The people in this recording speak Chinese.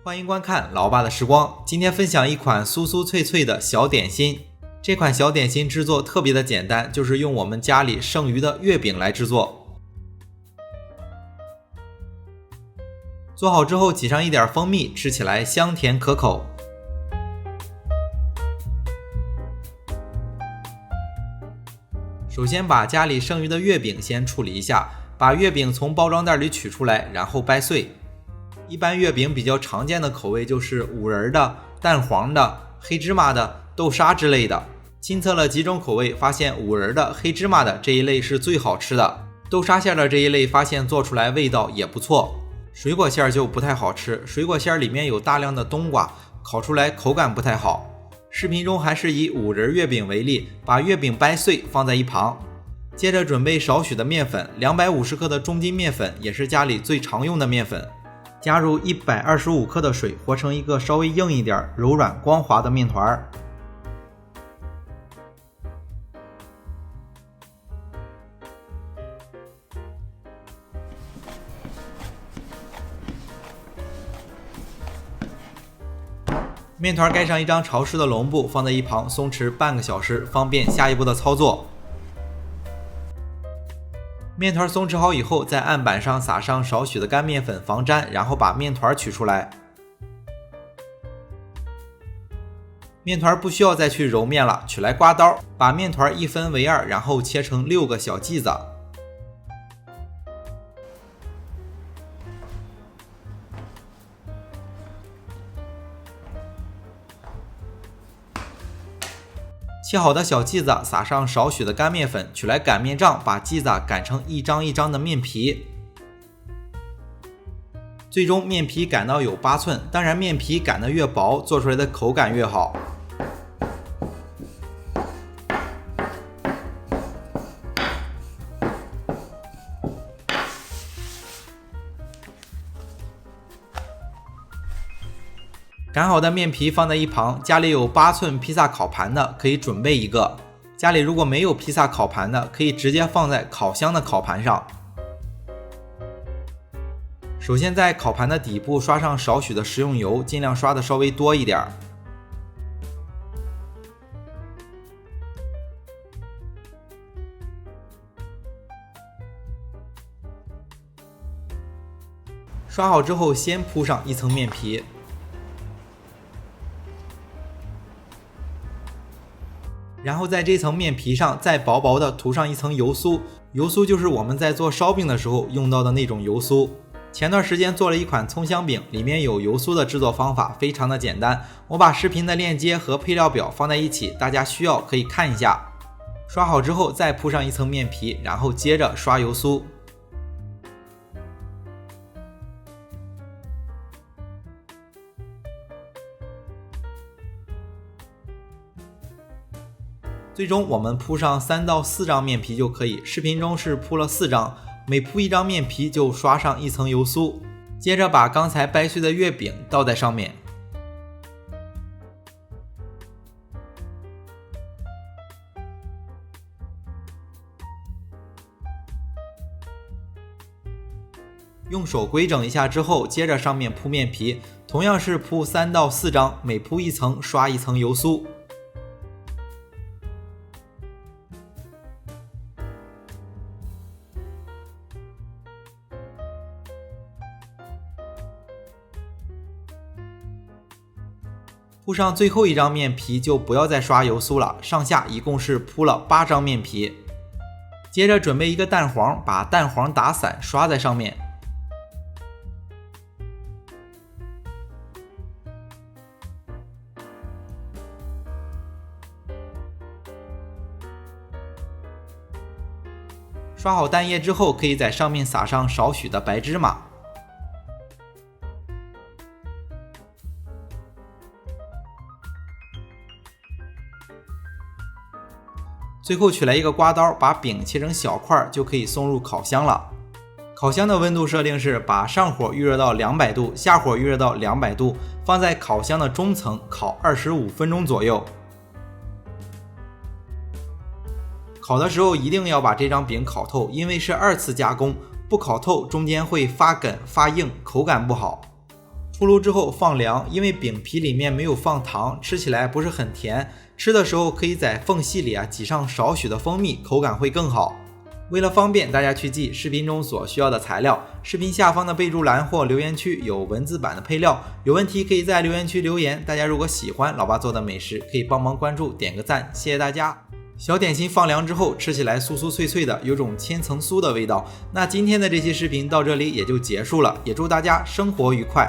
欢迎观看老爸的时光，今天分享一款酥酥脆脆的小点心。这款小点心制作特别的简单，就是用我们家里剩余的月饼来制作。做好之后挤上一点蜂蜜，吃起来香甜可口。首先把家里剩余的月饼先处理一下，把月饼从包装袋里取出来，然后掰碎。一般月饼比较常见的口味就是五仁的、蛋黄的、黑芝麻的、豆沙之类的。亲测了几种口味，发现五仁的、黑芝麻的这一类是最好吃的。豆沙馅的这一类发现做出来味道也不错。水果馅就不太好吃，水果馅里面有大量的冬瓜，烤出来口感不太好。视频中还是以五仁月饼为例，把月饼掰碎放在一旁。接着准备少许的面粉，250克的中筋面粉也是家里最常用的面粉。加入125克的水，和成一个稍微硬一点、柔软光滑的面团。面团盖上一张潮湿的笼布，放在一旁松弛半个小时，方便下一步的操作。面团松弛好以后，在案板上撒上少许的干面粉防粘，然后把面团取出来。面团不需要再去揉面了，取来刮刀，把面团一分为二，然后切成6个小剂子。切好的小剂子撒上少许的干面粉，取来擀面杖，把剂子擀成一张一张的面皮。最终面皮擀到有8寸，当然面皮擀得越薄，做出来的口感越好。擀好的面皮放在一旁，家里有8寸披萨烤盘的可以准备一个，家里如果没有披萨烤盘的，可以直接放在烤箱的烤盘上。首先在烤盘的底部刷上少许的食用油，尽量刷的稍微多一点。刷好之后，先铺上一层面皮。然后在这层面皮上再薄薄的涂上一层油酥，油酥就是我们在做烧饼的时候用到的那种油酥。前段时间做了一款葱香饼，里面有油酥的制作方法，非常的简单。我把视频的链接和配料表放在一起，大家需要可以看一下。刷好之后再铺上一层面皮，然后接着刷油酥。最终我们铺上3到4张面皮就可以，视频中是铺了4张，每铺一张面皮就刷上一层油酥。接着把刚才掰碎的月饼倒在上面。用手规整一下之后，接着上面铺面皮，同样是铺3到4张，每铺一层刷一层油酥。铺上最后一张面皮就不要再刷油酥了，上下一共是铺了8张面皮。接着准备一个蛋黄，把蛋黄打散刷在上面。刷好蛋液之后，可以在上面撒上少许的白芝麻。最后取来一个刮刀，把饼切成小块，就可以送入烤箱了。烤箱的温度设定是把上火预热到200度，下火预热到200度，放在烤箱的中层烤25分钟左右。烤的时候一定要把这张饼烤透，因为是2次加工，不烤透中间会发梗发硬，口感不好。出炉之后放凉，因为饼皮里面没有放糖，吃起来不是很甜，吃的时候可以在缝隙里挤上少许的蜂蜜，口感会更好。为了方便大家去记视频中所需要的材料，视频下方的备注栏或留言区有文字版的配料，有问题可以在留言区留言。大家如果喜欢老爸做的美食，可以帮忙关注点个赞，谢谢大家。小点心放凉之后吃起来酥酥脆脆的，有种千层酥的味道。那今天的这期视频到这里也就结束了，也祝大家生活愉快。